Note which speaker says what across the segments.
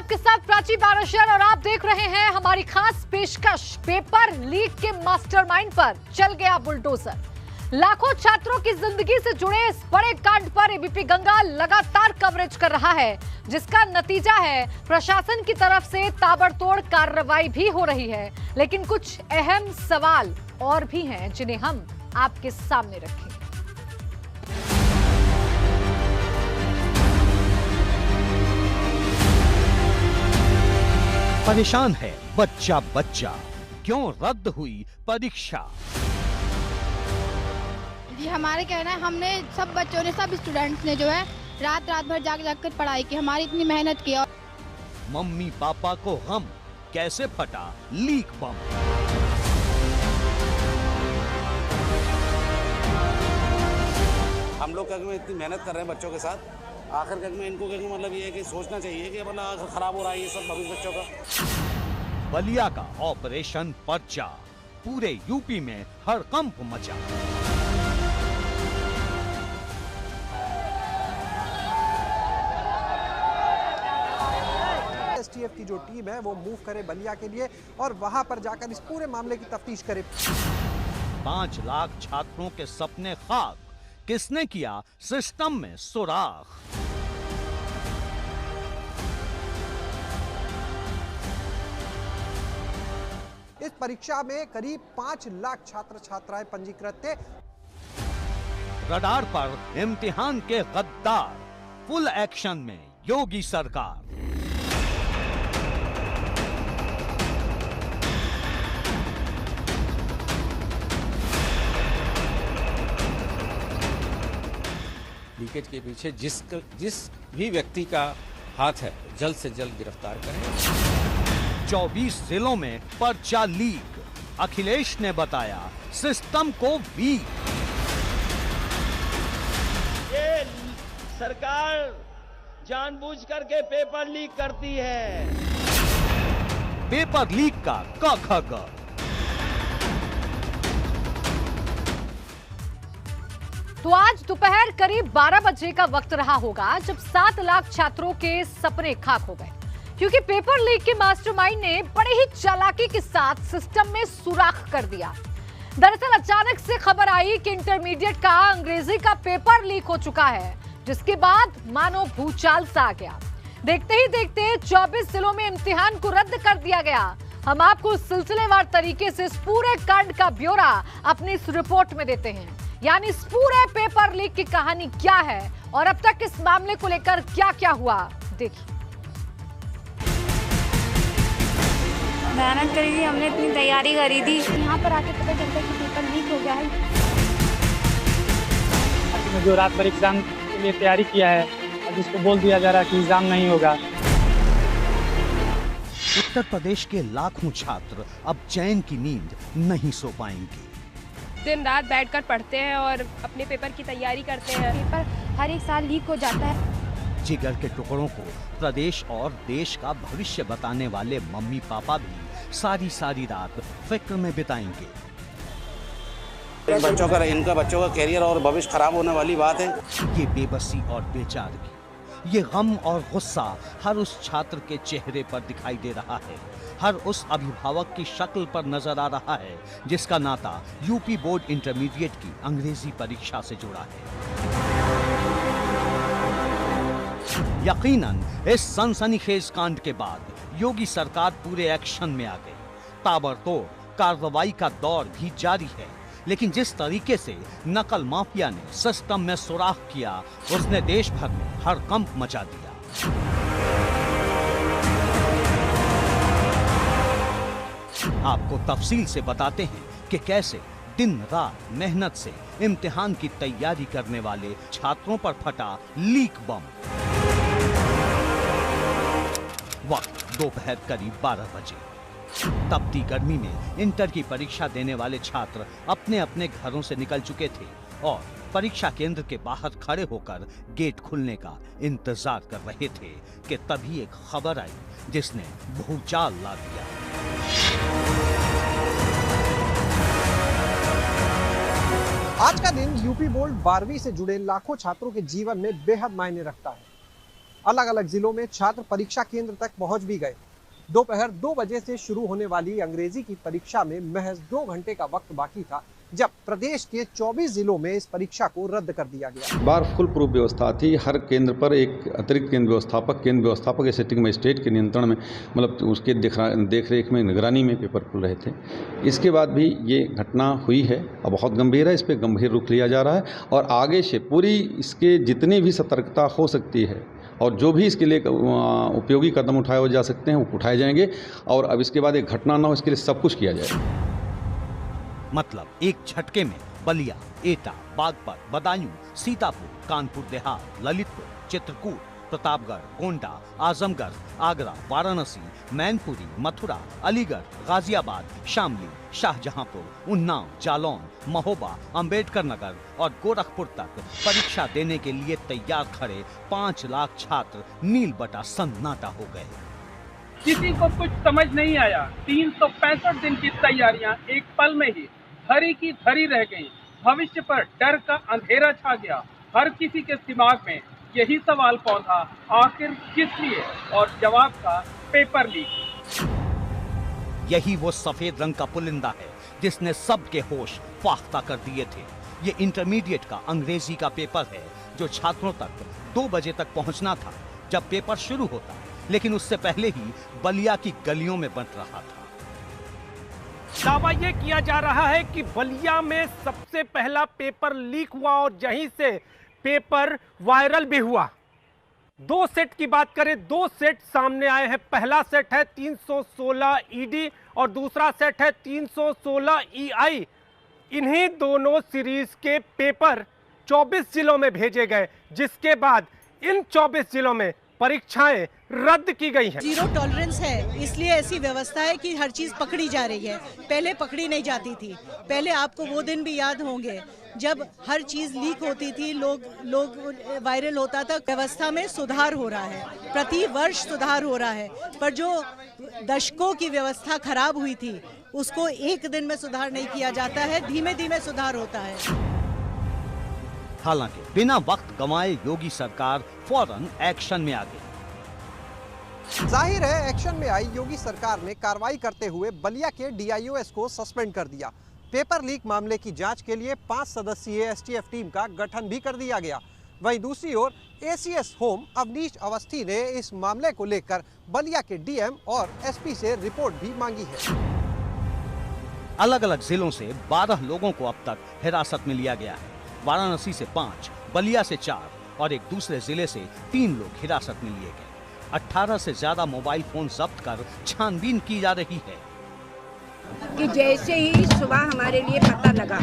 Speaker 1: आपके साथ प्राची बारशियान और आप देख रहे हैं हमारी खास पेशकश। पेपर लीक के मास्टरमाइंड पर चल गया बुलडोजर। लाखों छात्रों की जिंदगी से जुड़े इस बड़े कांड पर एबीपी गंगा लगातार कवरेज कर रहा है, जिसका नतीजा है प्रशासन की तरफ से ताबड़तोड़ कार्रवाई भी हो रही है। लेकिन कुछ अहम सवाल और भी हैं जिन्हें हम आपके सामने रखेंगे।
Speaker 2: परेशान है बच्चा बच्चा, क्यों रद्द हुई परीक्षा?
Speaker 3: जी हमारे कहना है, हमने सब बच्चों ने, सब स्टूडेंट्स ने जो है रात भर जाग कर पढ़ाई की, हमारी इतनी मेहनत की।
Speaker 2: मम्मी पापा को गम, कैसे फटा लीक बम?
Speaker 4: हम लोग में इतनी मेहनत कर रहे हैं बच्चों के साथ, आखिर में इनको मतलब ये है कि सोचना चाहिए कि मतलब खराब हो रहा है ये सब भविष्य बच्चों का।
Speaker 2: बलिया का ऑपरेशन पर्चा, पूरे यूपी में हड़कंप मचा।
Speaker 5: एसटीएफ की जो टीम है वो मूव करे बलिया के लिए और वहां पर जाकर इस पूरे मामले की तफ्तीश करे।
Speaker 2: 5 लाख छात्रों के सपने खाक, किसने किया सिस्टम में सुराख?
Speaker 5: इस परीक्षा में करीब 5 लाख छात्र छात्राएं पंजीकृत थे।
Speaker 2: रडार पर इम्तिहान के गद्दार, फुल एक्शन में योगी सरकार।
Speaker 6: लीकेज के पीछे जिस भी व्यक्ति का हाथ है जल्द से जल्द गिरफ्तार करें।
Speaker 2: 24 जिलों में पर्चा लीक, अखिलेश ने बताया सिस्टम को वीक।
Speaker 7: ये सरकार जानबूझ करके पेपर लीक करती है।
Speaker 2: पेपर लीक का क
Speaker 1: तो आज दोपहर करीब 12 बजे का वक्त रहा होगा जब 7 लाख छात्रों के सपने खाक हो गए, क्योंकि पेपर लीक के मास्टरमाइंड ने बड़े ही चालाकी के साथ सिस्टम में सुराख कर दिया। दरअसल अचानक से खबर आई कि इंटरमीडिएट का अंग्रेजी का पेपर लीक हो चुका है, जिसके बाद मानो भूचाल सा आ गया। देखते ही देखते 24 जिलों में इम्तिहान को रद्द कर दिया गया। हम आपको सिलसिलेवार तरीके से इस पूरे कांड का ब्यौरा अपनी इस रिपोर्ट में देते हैं, यानी इस पूरे पेपर लीक की कहानी क्या है और अब तक इस मामले को लेकर क्या क्या हुआ, देखिए।
Speaker 8: मेहनत करी थी हमने, इतनी तैयारी करी थी,
Speaker 3: यहाँ पर आके पता चलता है कि पेपर लीक हो गया है।
Speaker 9: जो रात भर एग्जाम के लिए तैयारी किया है, अब इसको बोल दिया जा रहा है कि एग्जाम नहीं होगा।
Speaker 2: उत्तर प्रदेश के लाखों छात्र अब चैन की नींद नहीं सो पाएंगे।
Speaker 10: दिन रात बैठकर पढ़ते हैं और अपने पेपर की तैयारी करते हैं।
Speaker 3: पेपर हर एक साल लीक हो जाता है।
Speaker 2: जिगर के टुकड़ों को प्रदेश और देश का भविष्य बताने वाले मम्मी पापा भी सारी रात फिक्र में बिताएंगे।
Speaker 4: इनका बच्चों का कैरियर और भविष्य खराब होने वाली बात है।
Speaker 2: ये बेबसी और बेचारगी, ये गम और गुस्सा हर उस छात्र के चेहरे पर दिखाई दे रहा है, हर उस अभिभावक की शक्ल पर नजर आ रहा है जिसका नाता यूपी बोर्ड इंटरमीडिएट की अंग्रेजी परीक्षा से जुड़ा है। यकीनन इस सनसनीखेज कांड के बाद योगी सरकार पूरे एक्शन में आ गई। ताबड़तोड़ कार्रवाई का दौर भी जारी है, लेकिन जिस तरीके से नकल माफिया ने सिस्टम में सुराख किया, उसने देश भर में हड़कंप मचा दिया। आपको तफसील से बताते हैं कि कैसे दिन रात मेहनत से इम्तिहान की तैयारी करने वाले छात्रों पर फटा लीक बम। वक्त दोपहर करीब 12 बजे। तपती गर्मी में इंटर की परीक्षा देने वाले छात्र अपने अपने घरों से निकल चुके थे और परीक्षा केंद्र के बाहर खड़े होकर गेट खुलने का इंतजार कर रहे थे कि तभी एक खबर आई जिसने भूचाल ला दिया।
Speaker 5: आज का दिन यूपी बोर्ड 12वीं से जुड़े लाखों छात्रों के जीवन में बेहद मायने रखता है। अलग अलग जिलों में छात्र परीक्षा केंद्र तक पहुंच भी गए। दोपहर 2 बजे से शुरू होने वाली अंग्रेजी की परीक्षा में महज 2 घंटे का वक्त बाकी था जब प्रदेश के 24 जिलों में इस परीक्षा को रद्द कर दिया गया।
Speaker 11: बार फुल प्रूफ व्यवस्था थी। हर केंद्र पर एक अतिरिक्त केंद्र व्यवस्थापक या सिटिंग मजिस्ट्रेट के नियंत्रण में, मतलब उसके देखरेख में, निगरानी में पेपर खुल रहे थे। इसके बाद भी ये घटना हुई है और बहुत गंभीर है। इस पर गंभीर रुख लिया जा रहा है और आगे से पूरी इसके जितनी भी सतर्कता हो सकती है और जो भी इसके लिए उपयोगी कदम उठाए जा सकते हैं वो उठाए जाएंगे और अब इसके बाद एक घटना ना हो इसके लिए सब कुछ किया जाएगा।
Speaker 2: मतलब एक झटके में बलिया, एटा, बागपत, बदायूं, सीतापुर, कानपुर देहात, ललितपुर, चित्रकूट, प्रतापगढ़, गोंडा, आजमगढ़, आगरा, वाराणसी, मैनपुरी, मथुरा, अलीगढ़, गाजियाबाद, शामली, शाहजहांपुर, उन्नाव, जालौन, महोबा, अंबेडकर नगर और गोरखपुर तक परीक्षा देने के लिए तैयार खड़े 5 लाख छात्र नील बटा सन्नाटा हो गए।
Speaker 12: किसी को कुछ समझ नहीं आया। 365 दिन की तैयारियां एक पल में ही धरी की धरी रह गई। भविष्य पर डर का अंधेरा छा गया। हर किसी के दिमाग में यही सवाल पौधा, आखिर किस लिए? और जवाब था पेपर लीक।
Speaker 2: यही वो सफेद रंग का पुलिंदा है जिसने सबके होश फाख्ता कर दिए थे। ये इंटरमीडिएट का अंग्रेजी का पेपर है जो छात्रों तक 2 बजे तक पहुंचना था जब पेपर शुरू होता, लेकिन उससे पहले ही बलिया की गलियों में बंट रहा था।
Speaker 12: दावा ये किया जा रहा है कि बलिया में सबसे पहला पेपर लीक हुआ और यहीं से पेपर वायरल भी हुआ। 2 सेट की बात करें, 2 सेट सामने आए हैं। पहला सेट है 316 ईडी और दूसरा सेट है 316 ईआई। इन्हीं दोनों सीरीज के पेपर 24 जिलों में भेजे गए, जिसके बाद इन 24 जिलों में परीक्षाएं रद्द की गई हैं।
Speaker 13: जीरो टॉलरेंस है, इसलिए ऐसी व्यवस्था है कि हर चीज पकड़ी जा रही है। पहले पकड़ी नहीं जाती थी। पहले आपको वो दिन भी याद होंगे जब हर चीज लीक होती थी, लोग वायरल होता था। व्यवस्था में सुधार हो रहा है, प्रति वर्ष सुधार हो रहा है, पर जो दशकों की व्यवस्था खराब हुई थी उसको एक दिन में सुधार नहीं किया जाता है, धीमे धीमे सुधार होता है।
Speaker 2: हालांकि बिना वक्त गंवाए योगी सरकार फौरन एक्शन में आ गई।
Speaker 5: जाहिर है एक्शन में आई योगी सरकार ने कार्रवाई करते हुए बलिया के डीआईओएस को सस्पेंड कर दिया। पेपर लीक मामले की जांच के लिए 5 सदस्यीय एसटीएफ टीम का गठन भी कर दिया गया। वहीं दूसरी ओर एसीएस होम अवनीश अवस्थी ने इस मामले को लेकर बलिया के डीएम और एसपी से रिपोर्ट भी मांगी है।
Speaker 2: अलग अलग जिलों से 12 लोगों को अब तक हिरासत में लिया गया है। वाराणसी से 5, बलिया से 4 और एक दूसरे जिले से 3 लोग हिरासत में लिए गए। 18 से ज्यादा मोबाइल फोन जब्त कर छानबीन की जा रही है।
Speaker 14: कि जैसे ही सुबह हमारे लिए पता लगा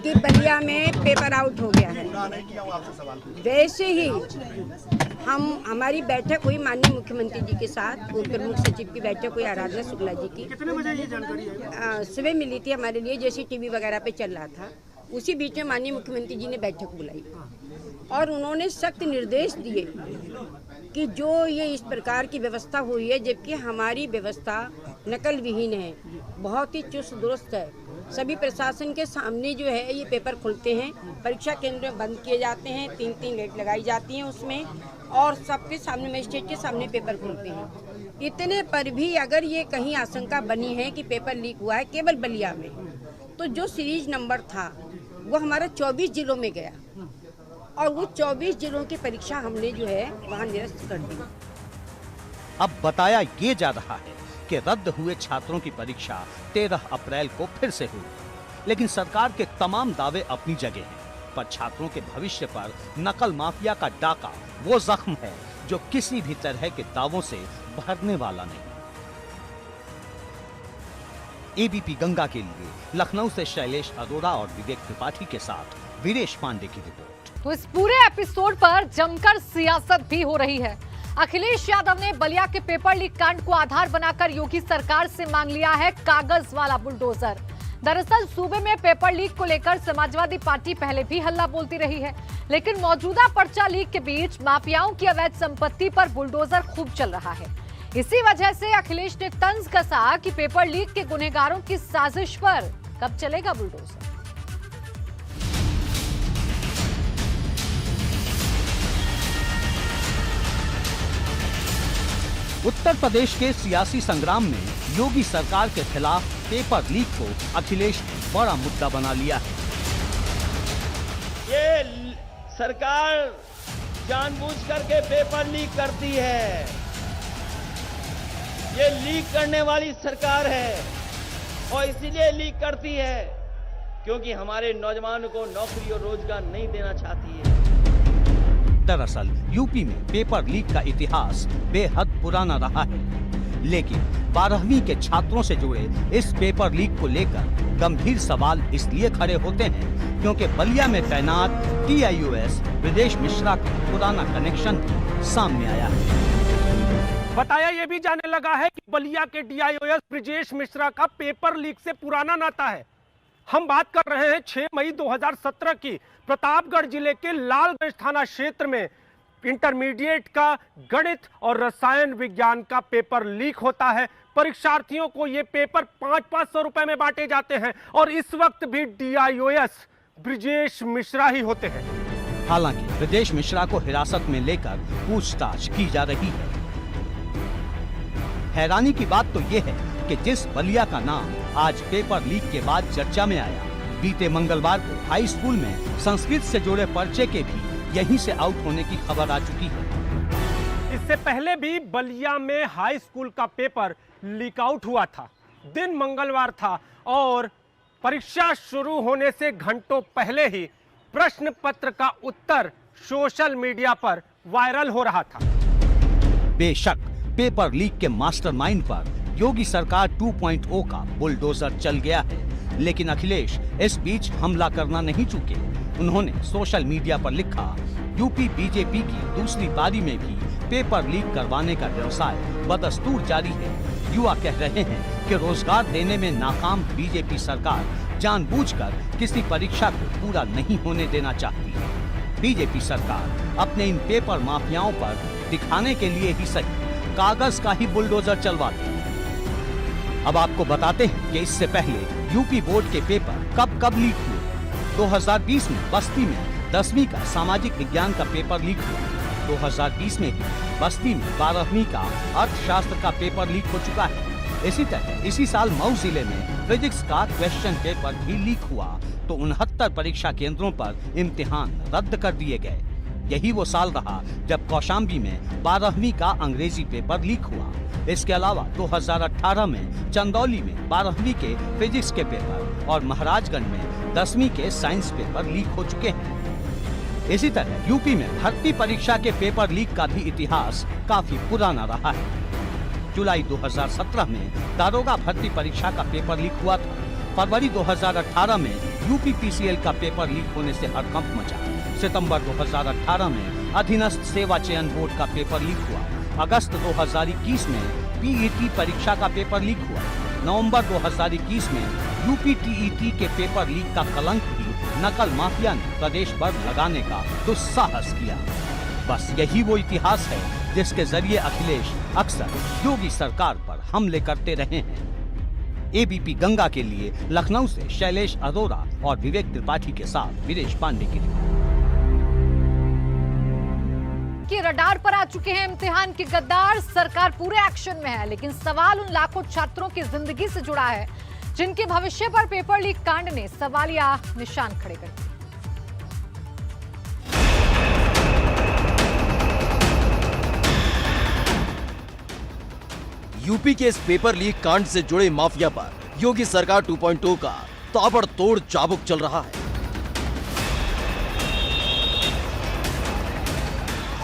Speaker 14: कि बलिया में पेपर आउट हो गया है, वैसे ही हमारी बैठक हुई माननीय मुख्यमंत्री जी के साथ। प्रमुख सचिव की बैठक हुई आराधना शुक्ला जी की।
Speaker 12: कितने बजे ये जानकारी है?
Speaker 14: सुबह मिली थी हमारे लिए, जैसे टीवी वगैरह पे चल रहा था। उसी बीच में माननीय मुख्यमंत्री जी ने बैठक बुलाई और उन्होंने सख्त निर्देश दिए कि जो ये इस प्रकार की व्यवस्था हुई है, जबकि हमारी व्यवस्था नकल विहीन है, बहुत ही चुस्त दुरुस्त है। सभी प्रशासन के सामने जो है ये पेपर खुलते हैं, परीक्षा केंद्र बंद किए जाते हैं, 3-3 गेट लगाई जाती हैं उसमें, और सबके सामने मजिस्ट्रेट के सामने पेपर खुलते हैं। इतने पर भी अगर ये कहीं आशंका बनी है कि पेपर लीक हुआ है केवल बलिया में, तो जो सीरीज नंबर था वो हमारा 24 जिलों में गया और वो 24 जिलों की परीक्षा हमने जो है वहाँ निरस्त कर दी।
Speaker 2: अब बताया ये जा रहा है कि रद्द हुए छात्रों की परीक्षा 13 अप्रैल को फिर से हुई, लेकिन सरकार के तमाम दावे अपनी जगह हैं, पर छात्रों के भविष्य पर नकल माफिया का डाका वो जख्म है जो किसी भी तरह के दावों से भरने वाला नहीं। एबीपी गंगा के लिए लखनऊ से शैलेश अरोड़ा और विवेक त्रिपाठी के साथ वीरेश पांडे की रिपोर्ट।
Speaker 1: तो इस पूरे एपिसोड पर जमकर सियासत भी हो रही है। अखिलेश यादव ने बलिया के पेपर लीक कांड को आधार बनाकर योगी सरकार से मांग लिया है कागज वाला बुलडोजर। दरअसल सूबे में पेपर लीक को लेकर समाजवादी पार्टी पहले भी हल्ला बोलती रही है, लेकिन मौजूदा पर्चा लीक के बीच माफियाओं की अवैध संपत्ति पर बुलडोजर खूब चल रहा है। इसी वजह से अखिलेश ने तंज कसा कि पेपर लीक के गुनहगारों की साजिश पर कब चलेगा बुलडोजर।
Speaker 2: उत्तर प्रदेश के सियासी संग्राम में योगी सरकार के खिलाफ पेपर लीक को अखिलेश ने बड़ा मुद्दा बना लिया है।
Speaker 7: ये सरकार जानबूझ करके पेपर लीक करती है। ये लीक करने वाली सरकार है और इसीलिए लीक करती है क्योंकि हमारे नौजवानों को नौकरी और रोजगार नहीं देना चाहती है।
Speaker 2: दरअसल यूपी में पेपर लीक का इतिहास बेहद पुराना रहा है, लेकिन 12वीं के छात्रों से जुड़े इस पेपर लीक को लेकर गंभीर सवाल इसलिए खड़े होते हैं क्योंकि बलिया में तैनात DIOS ब्रजेश मिश्रा का पुराना कनेक्शन सामने आया है।
Speaker 12: बताया ये भी जाने लगा है कि बलिया के DIOS ब्रजेश मिश्रा का पेपर लीक से पुराना नाता है। हम बात कर रहे हैं 6 मई 2017 की। प्रतापगढ़ जिले के लालगंज थाना क्षेत्र में इंटरमीडिएट का गणित और रसायन विज्ञान का पेपर लीक होता है। परीक्षार्थियों को ये पेपर 500-500 रुपए में बांटे जाते हैं और इस वक्त भी DIOS ब्रजेश मिश्रा ही होते हैं।
Speaker 2: हालांकि ब्रजेश मिश्रा को हिरासत में लेकर पूछताछ की जा रही है। हैरानी की बात तो ये है कि जिस बलिया का नाम आज पेपर लीक के बाद चर्चा में आया, बीते मंगलवार को हाई स्कूल में संस्कृत से जुड़े पर्चे के भी यहीं से आउट होने की खबर आ चुकी है।
Speaker 12: इससे पहले भी बलिया में हाई स्कूल का पेपर लीक आउट हुआ था। दिन मंगलवार था और परीक्षा शुरू होने से घंटों पहले ही प्रश्न पत्र का उत्तर सोशल मीडिया पर वायरल हो रहा था।
Speaker 2: बेशक पेपर लीक के मास्टरमाइंड पर योगी सरकार 2.0 का बुलडोजर चल गया है, लेकिन अखिलेश इस बीच हमला करना नहीं चूके। उन्होंने सोशल मीडिया पर लिखा, यूपी बीजेपी की दूसरी पारी में भी पेपर लीक करवाने का व्यवसाय बदस्तूर जारी है। युवा कह रहे हैं कि रोजगार देने में नाकाम बीजेपी सरकार जानबूझकर किसी परीक्षा को पूरा नहीं होने देना चाहती है। बीजेपी सरकार अपने इन पेपर माफियाओं पर दिखाने के लिए ही सही कागज का ही बुलडोजर चलवाती है। अब आपको बताते हैं कि इससे पहले यूपी बोर्ड के पेपर कब लीक हुए। 2020 में बस्ती में 10वीं का सामाजिक विज्ञान का पेपर लीक हुआ। 2020 में ही बस्ती में 12वीं का अर्थशास्त्र का पेपर लीक हो चुका है। इसी तरह इसी साल मऊ जिले में फिजिक्स का क्वेश्चन पेपर भी लीक हुआ तो 69 परीक्षा केंद्रों पर इम्तिहान रद्द कर दिए गए। यही वो साल रहा जब कौशाम्बी में 12वीं का अंग्रेजी पेपर लीक हुआ। इसके अलावा 2018 में चंदौली में 12वीं के फिजिक्स के पेपर और महाराजगंज में 10वीं के साइंस पेपर लीक हो चुके हैं। इसी तरह यूपी में भर्ती परीक्षा के पेपर लीक का भी इतिहास काफी पुराना रहा है। जुलाई 2017 में दारोगा भर्ती परीक्षा का पेपर लीक हुआ था। फरवरी 2018 में UPPCL का पेपर लीक होने से हड़कंप मचा। सितंबर 2018 में अधीनस्थ सेवा चयन बोर्ड का पेपर लीक हुआ। अगस्त 2021 में PET परीक्षा का पेपर लीक हुआ। नवंबर 2021 में UPTET के पेपर लीक का कलंक भी नकल माफिया ने प्रदेश पर लगाने का दुस्साहस किया। बस यही वो इतिहास है जिसके जरिए अखिलेश अक्सर योगी सरकार पर हमले करते रहे हैं। ABP गंगा के लिए लखनऊ से शैलेश अरोरा और विवेक त्रिपाठी के साथ वीरेश पांडे की रिपोर्ट।
Speaker 1: कि रडार पर आ चुके हैं इम्तिहान के गद्दार। सरकार पूरे एक्शन में है, लेकिन सवाल उन लाखों छात्रों की जिंदगी से जुड़ा है जिनके भविष्य पर पेपर लीक कांड ने सवालिया निशान खड़े कर दिए।
Speaker 15: यूपी के इस पेपर लीक कांड से जुड़े माफिया पर योगी सरकार 2.0 का ताबड़तोड़ चाबुक चल रहा है।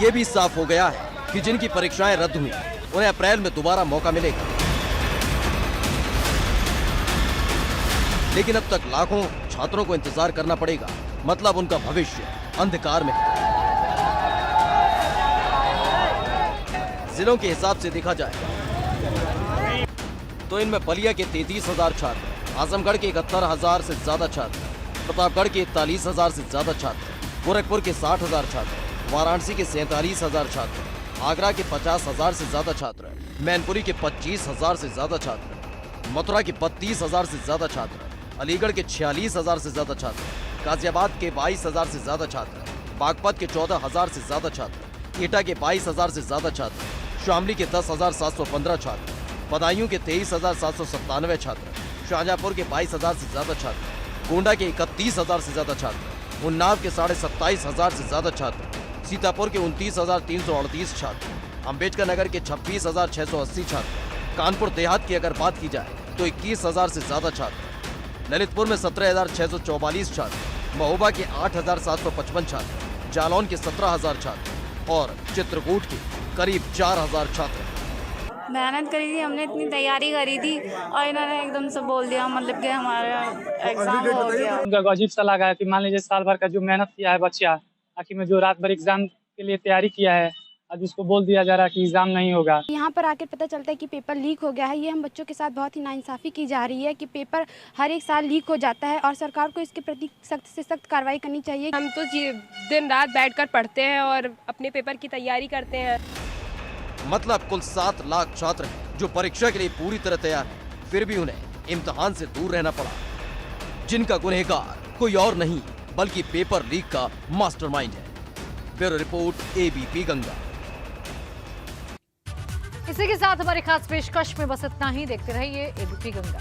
Speaker 15: ये भी साफ हो गया है कि जिनकी परीक्षाएं रद्द हुई उन्हें अप्रैल में दोबारा मौका मिलेगा, लेकिन अब तक लाखों छात्रों को इंतजार करना पड़ेगा। मतलब उनका भविष्य अंधकार में है। जिलों के हिसाब से देखा जाए तो इनमें बलिया के 33,000 छात्र, आजमगढ़ के 71,000 से ज्यादा छात्र, प्रतापगढ़ के 41,000 से ज्यादा छात्र, गोरखपुर के 60,000 छात्र, वाराणसी के 47,000 छात्र, आगरा के 50,000 से ज्यादा छात्र, मैनपुरी के 25,000 से ज्यादा छात्र, मथुरा के 32,000 से ज्यादा छात्र, अलीगढ़ के 46,000 से ज्यादा छात्र, गाजियाबाद के 22,000 से ज्यादा छात्र, बागपत के 14,000 से ज्यादा छात्र, एटा के 22,000 से ज्यादा छात्र, शामली के 10,715 छात्र, बदायूं के 23,797 छात्र, शाहजहांपुर के 22,000 से ज्यादा छात्र, गोंडा के 31,000 से ज्यादा छात्र, उन्नाव के 27,500 से ज्यादा छात्र, सीतापुर के 29,338 छात्र, अम्बेडकर नगर के 26,680 छात्र, कानपुर देहात की अगर बात की जाए तो 21,000 से ज्यादा छात्र, ललितपुर में 17,644 छात्र, महोबा के 8,755 छात्र, जालौन के 17,000 छात्र और चित्रकूट के करीब 4,000 छात्र।
Speaker 8: मेहनत करी थी हमने, इतनी तैयारी करी थी और इन्होंने एकदम से बोल दिया, मतलब कि हमारा एग्जाम हो गया।
Speaker 9: उनका अजीब सा लगा है कि मान लीजिए साल भर का जो मेहनत किया है बच्चा, आखिर में जो रात भर एग्जाम के लिए तैयारी किया है, आज उसको बोल दिया जा रहा है कि एग्जाम नहीं होगा।
Speaker 3: यहाँ पर आकर पता चलता है कि पेपर लीक हो गया है। ये हम बच्चों के साथ बहुत ही नाइंसाफ़ी की जा रही है कि पेपर हर एक साल लीक हो जाता है और सरकार को इसके प्रति सख्त से सख्त कार्रवाई करनी चाहिए।
Speaker 10: हम तो दिन रात बैठकर पढ़ते हैं और अपने पेपर की तैयारी करते हैं।
Speaker 15: मतलब कुल 7 लाख छात्र हैं जो परीक्षा के लिए पूरी तरह तैयार हैं, फिर भी उन्हें इम्तिहान से दूर रहना पड़ा, जिनका गुनहगार कोई और नहीं बल्कि पेपर लीक का मास्टरमाइंड है। Bureau report, ABP Ganga.
Speaker 1: इसी के साथ हमारी खास पेशकश में बस इतना ही। देखते रहिए एबीपी गंगा।